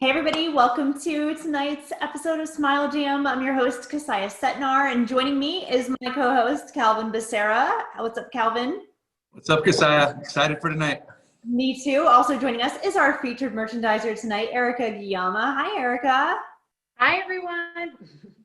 Hey everybody, welcome to tonight's episode of Smile Jam. I'm your host, Kasaya Setnar, and joining me is my co-host, Calvin Becerra. What's up, Calvin? What's up, Kasaya? Excited for tonight. Me too. Also joining us is our featured merchandiser tonight, Erica Guillama. Hi, Erica. Hi, everyone.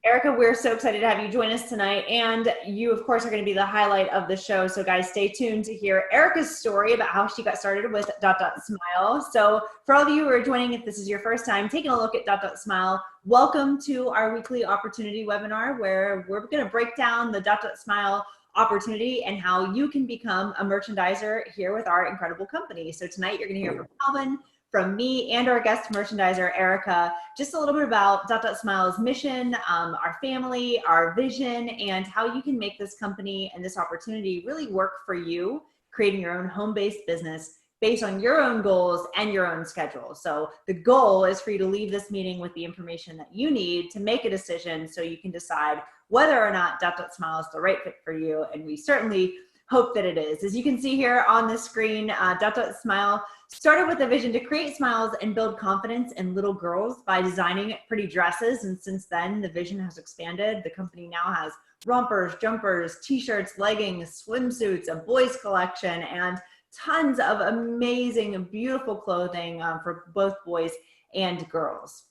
Erica, we're so excited to have you join us tonight. And you, of course, are going to be the highlight of the show. So guys, stay tuned to hear Erica's story about how she got started with DotDotSmile. So for all of you who are joining, if this is your first time taking a look at DotDotSmile, welcome to our weekly opportunity webinar where we're going to break down the DotDotSmile opportunity and how you can become a merchandiser here with our incredible company. So tonight you're going to hear from Calvin, from me, and our guest merchandiser, Erica, just a little bit about DotDotSmile's mission, our family, our vision, and how you can make this company and this opportunity really work for you, creating your own home-based business based on your own goals and your own schedule. So the goal is for you to leave this meeting with the information that you need to make a decision so you can decide whether or not DotDotSmile is the right fit for you, and we certainly hope that it is. As you can see here on the screen, DotDotSmile started with a vision to create smiles and build confidence in little girls by designing pretty dresses. And since then, the vision has expanded. The company now has rompers, jumpers, t-shirts, leggings, swimsuits, a boys collection, and tons of amazing, beautiful clothing for both boys and girls.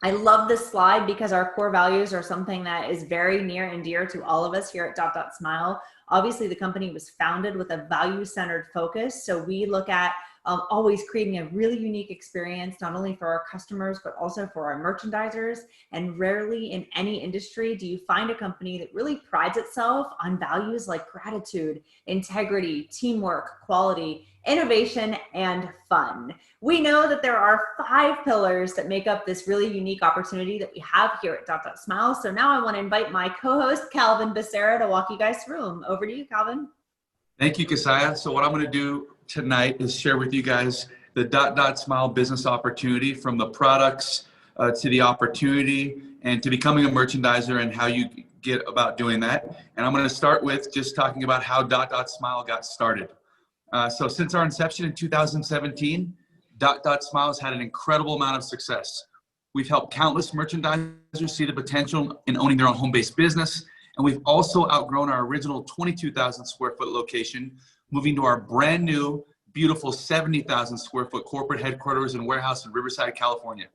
I love this slide because our core values are something that is very near and dear to all of us here at DotDotSmile. Obviously, the company was founded with a value-centered focus. So we look at always creating a really unique experience, not only for our customers, but also for our merchandisers. And rarely in any industry do you find a company that really prides itself on values like gratitude, integrity, teamwork, quality, innovation, and fun. We know that there are 5 pillars that make up this really unique opportunity that we have here at DotDotSmile. So now I want to invite my co-host, Calvin Becerra, to walk you guys through them. Over to you, Calvin. Thank you, Kasaya. So what I'm going to do tonight is share with you guys the DotDotSmile business opportunity, from the products to the opportunity and to becoming a merchandiser and how you get about doing that. And I'm going to start with just talking about how DotDotSmile got started. So since our inception in 2017, DotDotSmile has had an incredible amount of success. We've helped countless merchandisers see the potential in owning their own home-based business. And we've also outgrown our original 22,000 square foot location, moving to our brand new, beautiful 70,000 square foot corporate headquarters and warehouse in Riverside, California.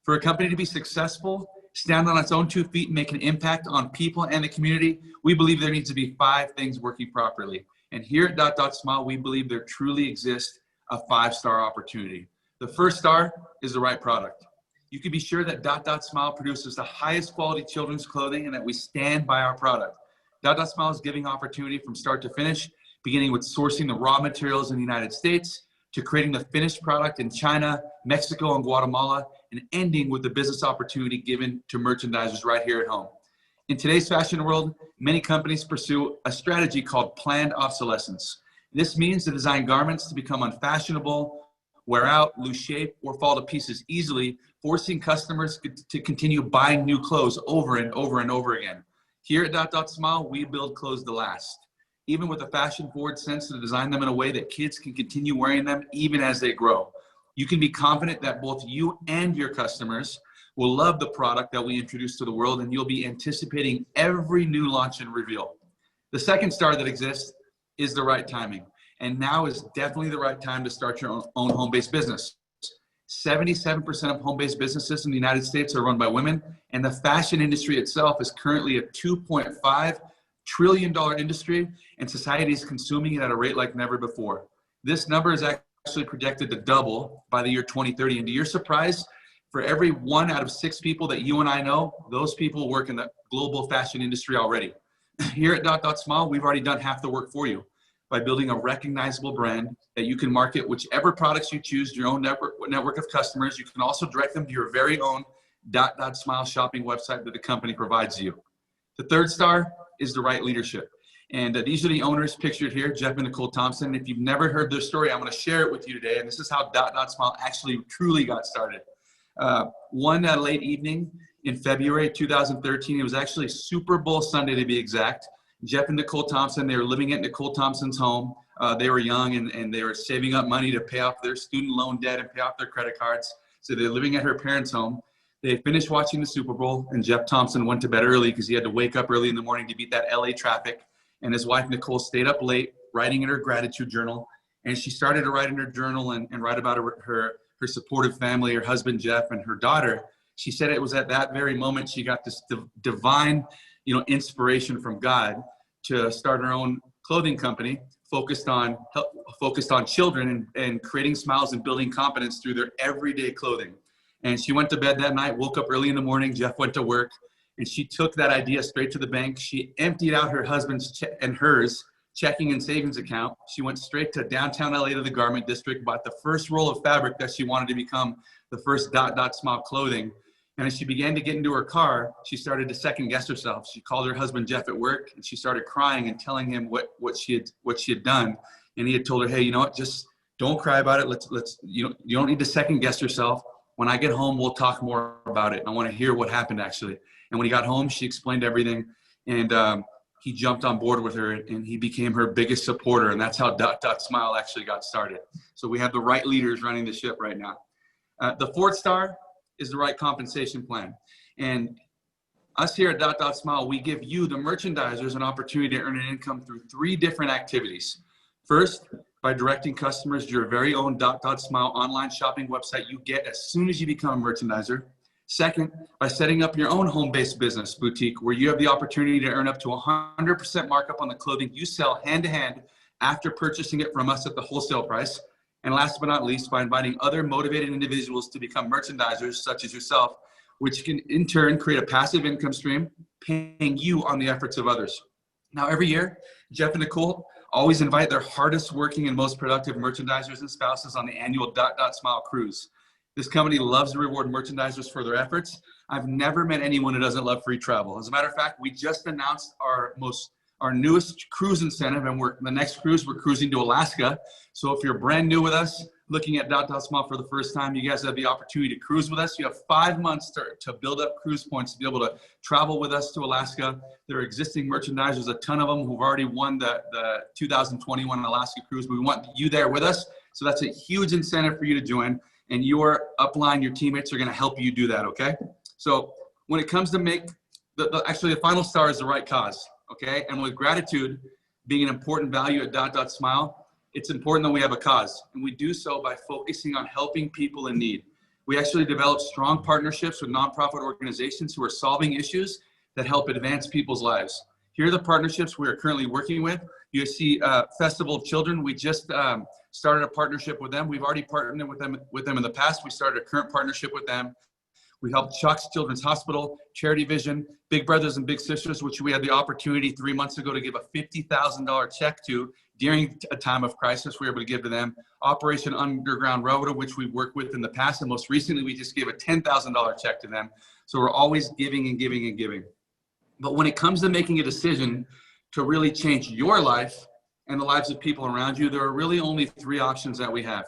For a company to be successful, stand on its own 2 feet, and make an impact on people and the community, we believe there needs to be 5 things working properly. And here at DotDotSmile, we believe there truly exists a 5-star opportunity. The first star is the right product. You can be sure that DotDotSmile produces the highest quality children's clothing and that we stand by our product. DotDotSmile is giving opportunity from start to finish, beginning with sourcing the raw materials in the United States, to creating the finished product in China, Mexico, and Guatemala, and ending with the business opportunity given to merchandisers right here at home. In today's fashion world, many companies pursue a strategy called planned obsolescence. This means to design garments to become unfashionable, wear out, lose shape, or fall to pieces easily, forcing customers to continue buying new clothes over and over and over again. Here at DotDotSmile, we build clothes to last, even with a fashion-forward sense, to design them in a way that kids can continue wearing them even as they grow. You can be confident that both you and your customers will love the product that we introduce to the world, and you'll be anticipating every new launch and reveal. The second star that exists is the right timing. And now is definitely the right time to start your own home-based business. 77% of home-based businesses in the United States are run by women, and the fashion industry itself is currently a $2.5 trillion industry, and society is consuming it at a rate like never before. This number is actually projected to double by the year 2030. And to your surprise, for every 1 out of 6 people that you and I know, those people work in the global fashion industry already. Here at DotDotSmile, we've already done half the work for you by building a recognizable brand that you can market whichever products you choose to your own network of customers. You can also direct them to your very own DotDotSmile shopping website that the company provides you. The third star is the right leadership. And these are the owners pictured here, Jeff and Nicole Thompson. If you've never heard their story, I'm going to share it with you today. And this is how DotDotSmile actually truly got started. One late evening in February 2013, it was actually Super Bowl Sunday to be exact. Jeff and Nicole Thompson, they were living at Nicole Thompson's home. They were young and they were saving up money to pay off their student loan debt and pay off their credit cards. So they're living at her parents' home. They finished watching the Super Bowl, and Jeff Thompson went to bed early because he had to wake up early in the morning to beat that LA traffic. And his wife, Nicole, stayed up late writing in her gratitude journal. And she started to write in her journal and write about her supportive family, her husband, Jeff, and her daughter. She said it was at that very moment she got this divine, inspiration from God to start her own clothing company focused on children and creating smiles and building confidence through their everyday clothing. And she went to bed that night, woke up early in the morning. Jeff went to work, and she took that idea straight to the bank. She emptied out her husband's and hers checking and savings account. She went straight to downtown LA to the garment district, bought the first roll of fabric that she wanted to become the first DotDotSmile clothing. And as she began to get into her car, she started to second guess herself. She called her husband Jeff at work, and she started crying and telling him what she had done. And he had told her, hey, you know what? Just don't cry about it. You don't need to second guess yourself. When I get home, we'll talk more about it. I want to hear what happened actually. And when he got home, she explained everything, and he jumped on board with her, and he became her biggest supporter. And that's how DotDotSmile actually got started. So we have the right leaders running the ship right now. The fourth star is the right compensation plan. And us here at DotDotSmile, we give you, the merchandisers, an opportunity to earn an income through 3 different activities. First, by directing customers to your very own DotDotSmile online shopping website you get as soon as you become a merchandiser. Second, by setting up your own home-based business boutique where you have the opportunity to earn up to 100% markup on the clothing you sell hand-to-hand after purchasing it from us at the wholesale price. And last but not least, by inviting other motivated individuals to become merchandisers such as yourself, which can in turn create a passive income stream, paying you on the efforts of others. Now, every year, Jeff and Nicole always invite their hardest working and most productive merchandisers and spouses on the annual DotDotSmile cruise. This company loves to reward merchandisers for their efforts. I've never met anyone who doesn't love free travel. As a matter of fact, we just announced our newest cruise incentive, and the next cruise, we're cruising to Alaska. So if you're brand new with us, looking at DotDotSmile for the first time, you guys have the opportunity to cruise with us. You have 5 months to build up cruise points to be able to travel with us to Alaska. There are existing merchandisers, a ton of them, who've already won the 2021 Alaska cruise. We want you there with us. So that's a huge incentive for you to join, and your upline, your teammates are going to help you do that, okay? So when it comes to actually the final star is the right cause, okay? And with gratitude being an important value at DotDotSmile, it's important that we have a cause, and we do so by focusing on helping people in need. We actually develop strong partnerships with nonprofit organizations who are solving issues that help advance people's lives. Here are the partnerships we are currently working with. You see Festival of Children. We just started a partnership with them. We've already partnered with them in the past. We started a current partnership with them. We helped Chuck's Children's Hospital, Charity Vision, Big Brothers and Big Sisters, which we had the opportunity 3 months ago to give a $50,000 check to during a time of crisis. We were able to give to them. Operation Underground Railroad, which we've worked with in the past, and most recently we just gave a $10,000 check to them. So we're always giving and giving and giving. But when it comes to making a decision to really change your life and the lives of people around you, there are really only 3 options that we have.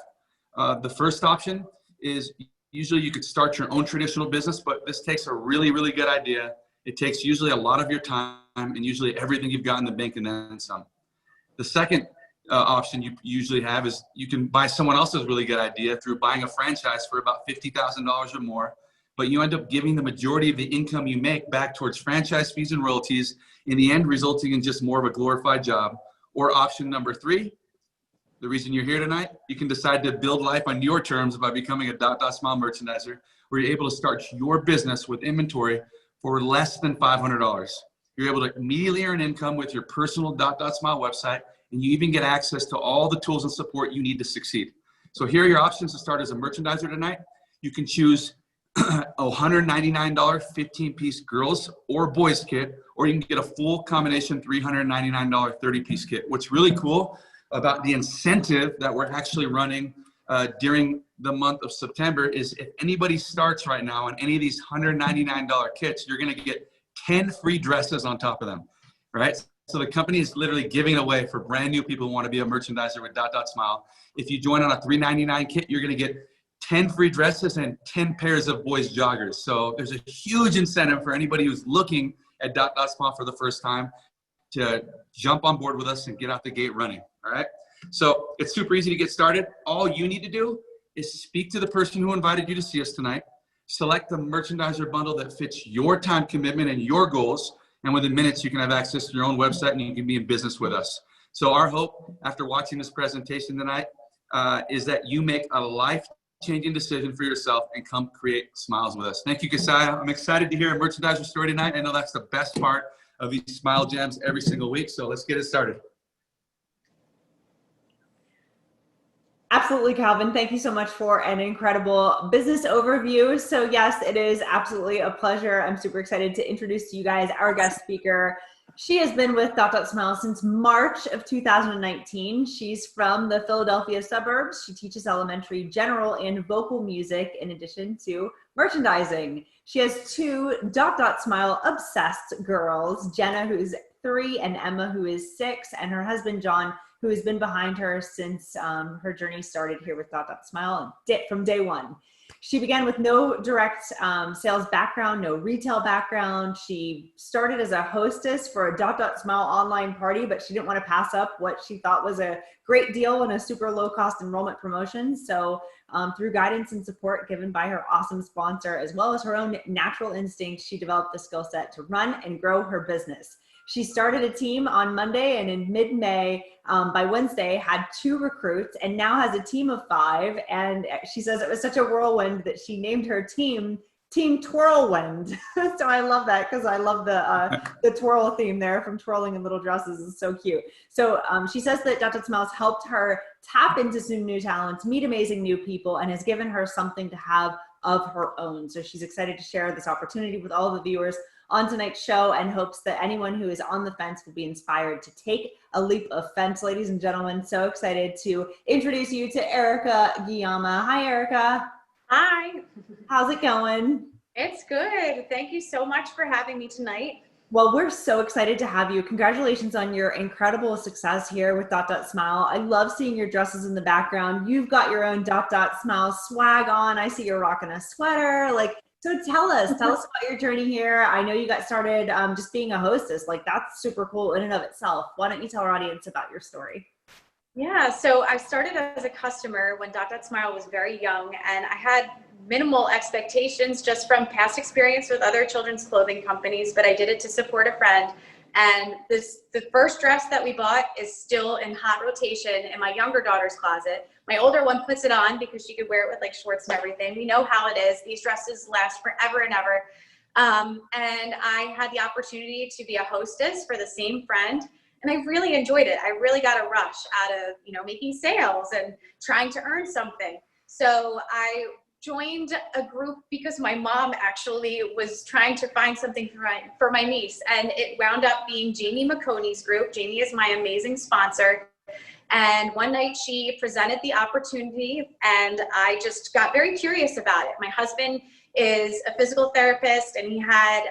The first option is usually you could start your own traditional business, but this takes a really, really good idea. It takes usually a lot of your time and usually everything you've got in the bank and then some. The second option you usually have is you can buy someone else's really good idea through buying a franchise for about $50,000 or more, but you end up giving the majority of the income you make back towards franchise fees and royalties, in the end resulting in just more of a glorified job. Or option number 3, the reason you're here tonight, you can decide to build life on your terms by becoming a DotDotSmile merchandiser, where you're able to start your business with inventory for less than $500. You're able to immediately earn income with your personal DotDotSmile website, and you even get access to all the tools and support you need to succeed. So here are your options to start as a merchandiser tonight. You can choose a $199 15-piece girls or boys kit, or you can get a full combination $399 30-piece kit. What's really cool about the incentive that we're actually running during the month of September is if anybody starts right now on any of these $199 kits, you're going to get 10 free dresses on top of them, right? So the company is literally giving away for brand new people who want to be a merchandiser with DotDotSmile. If you join on a $399 kit, you're going to get 10 free dresses and 10 pairs of boys joggers. So there's a huge incentive for anybody who's looking at DotDotSmile for the first time to jump on board with us and get out the gate running. All right. So it's super easy to get started. All you need to do is speak to the person who invited you to see us tonight, select the merchandiser bundle that fits your time commitment and your goals, and within minutes, you can have access to your own website and you can be in business with us. So our hope after watching this presentation tonight is that you make a life-changing decision for yourself and come create smiles with us. Thank you, Keziah. I'm excited to hear a merchandiser story tonight. I know that's the best part of these Smile Jams every single week. So let's get it started. Absolutely, Calvin. Thank you so much for an incredible business overview. So yes, it is absolutely a pleasure. I'm super excited to introduce to you guys our guest speaker. She has been with DotDotSmile since March of 2019. She's from the Philadelphia suburbs. She teaches elementary general and vocal music in addition to merchandising. She has two DotDotSmile obsessed girls, Jenna, who's 3, and Emma, who is 6, and her husband, John, who has been behind her since her journey started here with DotDotSmile from day one. She began with no direct sales background, no retail background. She started as a hostess for a DotDotSmile online party, but she didn't want to pass up what she thought was a great deal and a super low cost enrollment promotion. So through guidance and support given by her awesome sponsor, as well as her own natural instinct, she developed the skill set to run and grow her business. She started a team on Monday, and in mid-May, by Wednesday, had 2 recruits and now has a team of 5. And she says it was such a whirlwind that she named her team Twirlwind. So I love that because I love the twirl theme there from Twirling in Little Dresses. Is so cute. So she says that DotDotSmile has helped her tap into some new talents, meet amazing new people, and has given her something to have of her own. So she's excited to share this opportunity with all the viewers on tonight's show and hopes that anyone who is on the fence will be inspired to take a leap of faith. Ladies and gentlemen, so excited to introduce you to Erica Guillama. Hi, Erica. Hi. How's it going? It's good. Thank you so much for having me tonight. Well, we're so excited to have you. Congratulations on your incredible success here with DotDotSmile. I love seeing your dresses in the background. You've got your own DotDotSmile swag on. I see you're rocking a sweater. So tell us about your journey here. I know you got started just being a hostess. That's super cool in and of itself. Why don't you tell our audience about your story? Yeah, so I started as a customer when DotDotSmile was very young, and I had minimal expectations just from past experience with other children's clothing companies, but I did it to support a friend. And the first dress that we bought is still in hot rotation in my younger daughter's closet. My older one puts it on because she could wear it with shorts and everything. We know how it is. These dresses last forever and ever. And I had the opportunity to be a hostess for the same friend. And I really enjoyed it. I really got a rush out of, making sales and trying to earn something. So I joined a group because my mom actually was trying to find something for my niece, and it wound up being Jamie McConey's group. Jamie is my amazing sponsor. And one night she presented the opportunity, and I just got very curious about it. My husband is a physical therapist, and he had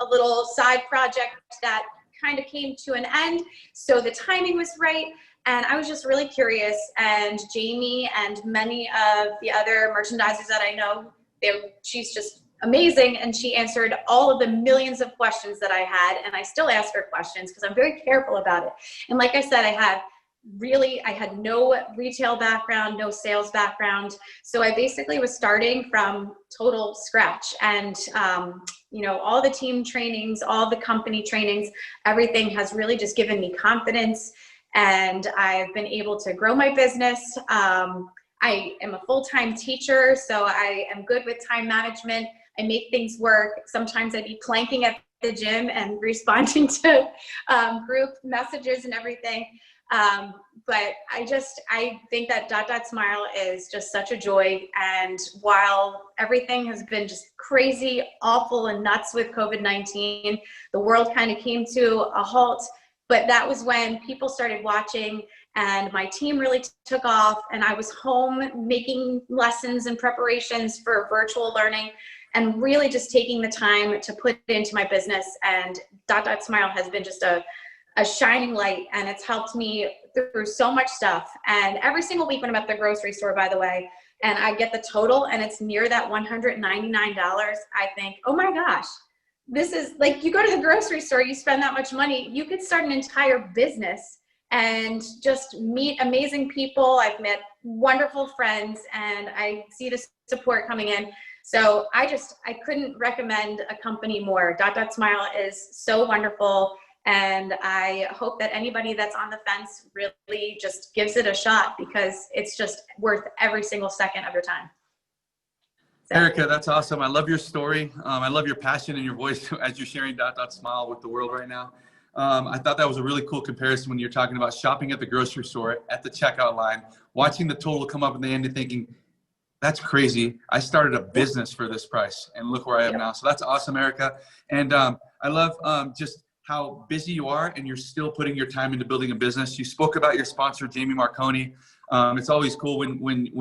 a little side project that kind of came to an end. So the timing was right. And I was just really curious, and Jamie and many of the other merchandisers that I know, she's just amazing, and she answered all of the millions of questions that I had, and I still ask her questions because I'm very careful about it. And like I said, I had no retail background, no sales background, so I basically was starting from total scratch. And all the team trainings, all the company trainings, everything has really just given me confidence. And I've been able to grow my business. I am a full-time teacher, so I am good with time management. I make things work. Sometimes I'd be planking at the gym and responding to group messages and everything. But I think that DotDotSmile is just such a joy. And while everything has been just crazy, awful, and nuts with COVID-19, the world kind of came to a halt. But that was when people started watching, and my team really took off, and I was home making lessons and preparations for virtual learning and really just taking the time to put it into my business. And DotDotSmile has been just a shining light, and it's helped me through so much stuff. And every single week when I'm at the grocery store, by the way, and I get the total and it's near that $199, I think, oh my gosh, this is you go to the grocery store, you spend that much money, you could start an entire business and just meet amazing people. I've met wonderful friends, and I see the support coming in. So I couldn't recommend a company more. DotDotSmile is so wonderful. And I hope that anybody that's on the fence really just gives it a shot, because it's just worth every single second of your time. So. Erica, that's awesome. I love your story. I love your passion and your voice as you're sharing DotDotSmile with the world right now. I thought that was a really cool comparison when you're talking about shopping at the grocery store, at the checkout line, watching the total come up in the end and thinking, that's crazy. I started a business for this price and look where I am now. So that's awesome, Erica. And I love just how busy you are, and you're still putting your time into building a business. You spoke about your sponsor, Jamie Marconi. It's always cool when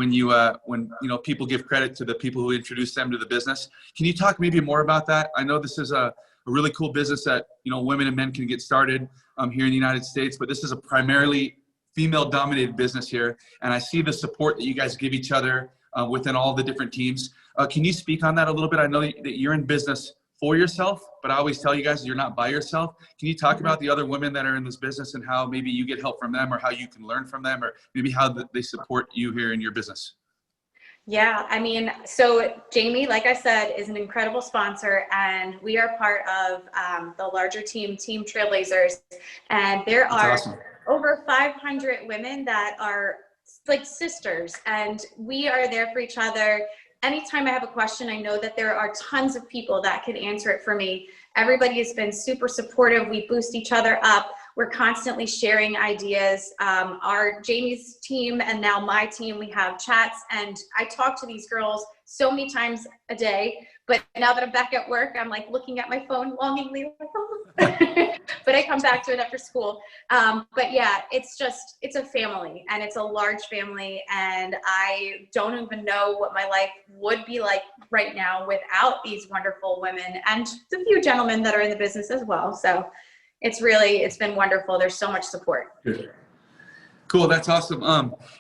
people give credit to the people who introduced them to the business. Can you talk maybe more about that? I know this is a really cool business that women and men can get started here in the United States, but this is a primarily female-dominated business here, and I see the support that you guys give each other within all the different teams. Can you speak on that a little bit? I know that you're in business for yourself, but I always tell you guys you're not by yourself. Can you talk about the other women that are in this business and how maybe you get help from them, or how you can learn from them, or maybe how they support you here in your business? Yeah, I mean, so Jamie, like I said, is an incredible sponsor, and we are part of the larger team, Team Trailblazers, and there are awesome. Over 500 women that are like sisters, and we are there for each other. Anytime I have a question, I know that there are tons of people that can answer it for me. Everybody has been super supportive. We boost each other up. We're constantly sharing ideas. Our Jamie's team and now my team, we have chats, and I talk to these girls so many times a day. But now that I'm back at work, I'm like looking at my phone longingly. But I come back to it after school. But yeah, it's a family, and it's a large family. And I don't even know what my life would be like right now without these wonderful women and the few gentlemen that are in the business as well. So it's been wonderful. There's so much support. Cool. That's awesome.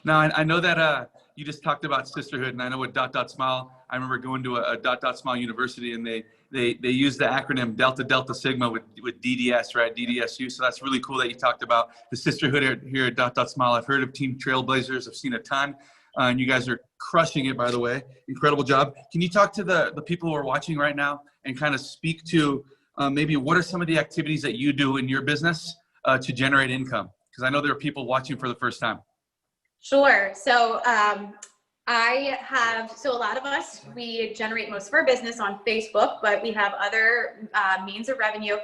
Now I know that you just talked about sisterhood, and I know with DotDotSmile, I remember going to a DotDotSmile university, and they use the acronym Delta Sigma with DDS, right? DDSU. So that's really cool that you talked about the sisterhood here at DotDotSmile. I've heard of Team Trailblazers. I've seen a ton, and you guys are crushing it, by the way. Incredible job. Can you talk to the people who are watching right now and kind of speak to maybe what are some of the activities that you do in your business to generate income? Because I know there are people watching for the first time. Sure. So so a lot of us, we generate most of our business on Facebook, but we have other means of revenue.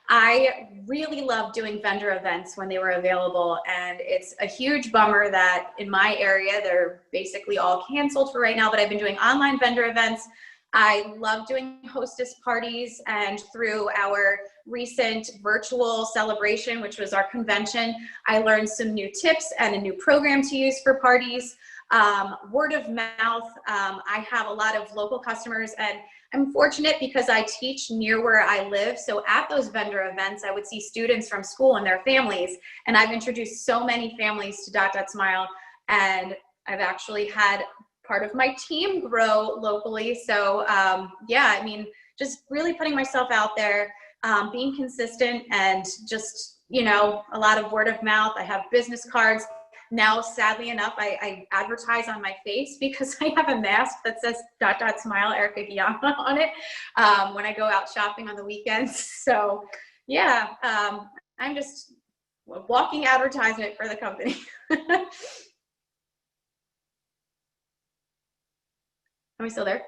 I really love doing vendor events when they were available, and it's a huge bummer that in my area, they're basically all canceled for right now, but I've been doing online vendor events. I love doing hostess parties, and through our recent virtual celebration, which was our convention, I learned some new tips and a new program to use for parties. Word of mouth, I have a lot of local customers, and I'm fortunate because I teach near where I live. So at those vendor events, I would see students from school and their families, and I've introduced so many families to DotDotSmile, and I've actually had part of my team grow locally. So yeah, I mean, just really putting myself out there, being consistent, and just, a lot of word of mouth. I have business cards. Now, sadly enough, I advertise on my face because I have a mask that says DotDotSmile Erica Guillama on it when I go out shopping on the weekends. So yeah, I'm just a walking advertisement for the company. Am I still there?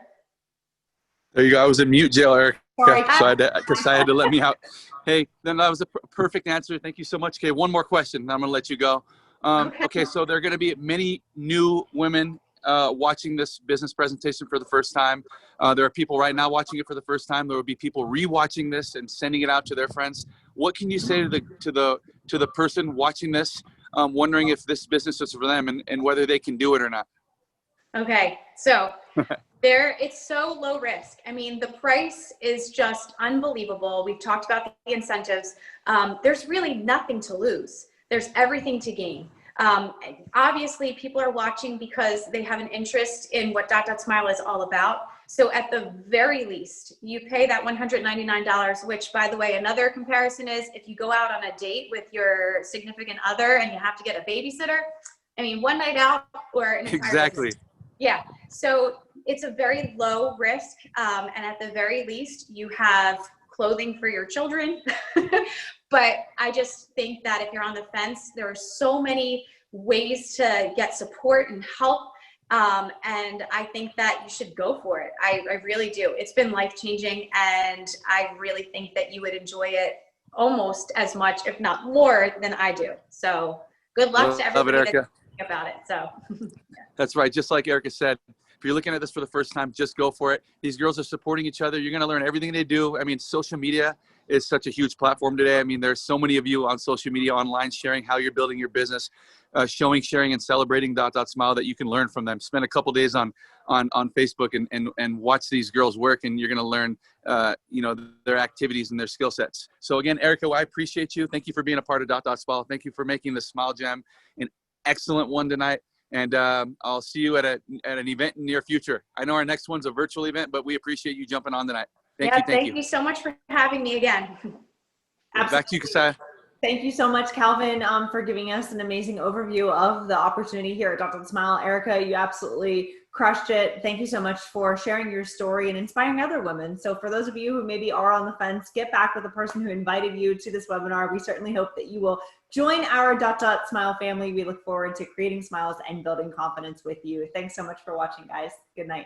There you go. I was in mute jail, Eric. Sorry. So I had to let me out. Hey, then that was a perfect answer. Thank you so much. Okay, one more question, and I'm going to let you go. Okay, so there are going to be many new women watching this business presentation for the first time. There are people right now watching it for the first time. There will be people rewatching this and sending it out to their friends. What can you say to the person watching this, wondering if this business is for them and whether they can do it or not? Okay, so it's so low risk. I mean, the price is just unbelievable. We've talked about the incentives. There's really nothing to lose. There's everything to gain. Obviously, people are watching because they have an interest in what DotDotSmile is all about. So at the very least, you pay that $199, which, by the way, another comparison is if you go out on a date with your significant other and you have to get a babysitter, I mean, one night out or an entire Exactly. business. Yeah. So it's a very low risk. And at the very least, you have clothing for your children. But I just think that if you're on the fence, there are so many ways to get support and help. And I think that you should go for it. I really do. It's been life-changing, and I really think that you would enjoy it almost as much, if not more, than I do. So good luck to everybody that's thinking about it. So That's right. Just like Erica said, if you're looking at this for the first time, just go for it. These girls are supporting each other. You're going to learn everything they do. I mean, social media is such a huge platform today. I mean, there's so many of you on social media online sharing how you're building your business, sharing and celebrating DotSmile, that you can learn from them. Spend a couple days on Facebook and watch these girls work, and you're going to learn, their activities and their skill sets. So again, Erica, I appreciate you. Thank you for being a part of DotSmile. Thank you for making the Smile Jam an excellent one tonight. And I'll see you at an event in the near future. I know our next one's a virtual event, but we appreciate you jumping on tonight. Thank you so much for having me again. Back to you, Kasaya. Thank you so much, Calvin, for giving us an amazing overview of the opportunity here at DotSmile. Erica, you absolutely crushed it. Thank you so much for sharing your story and inspiring other women. So for those of you who maybe are on the fence, get back with the person who invited you to this webinar. We certainly hope that you will join our DotSmile family. We look forward to creating smiles and building confidence with you. Thanks so much for watching, guys. Good night.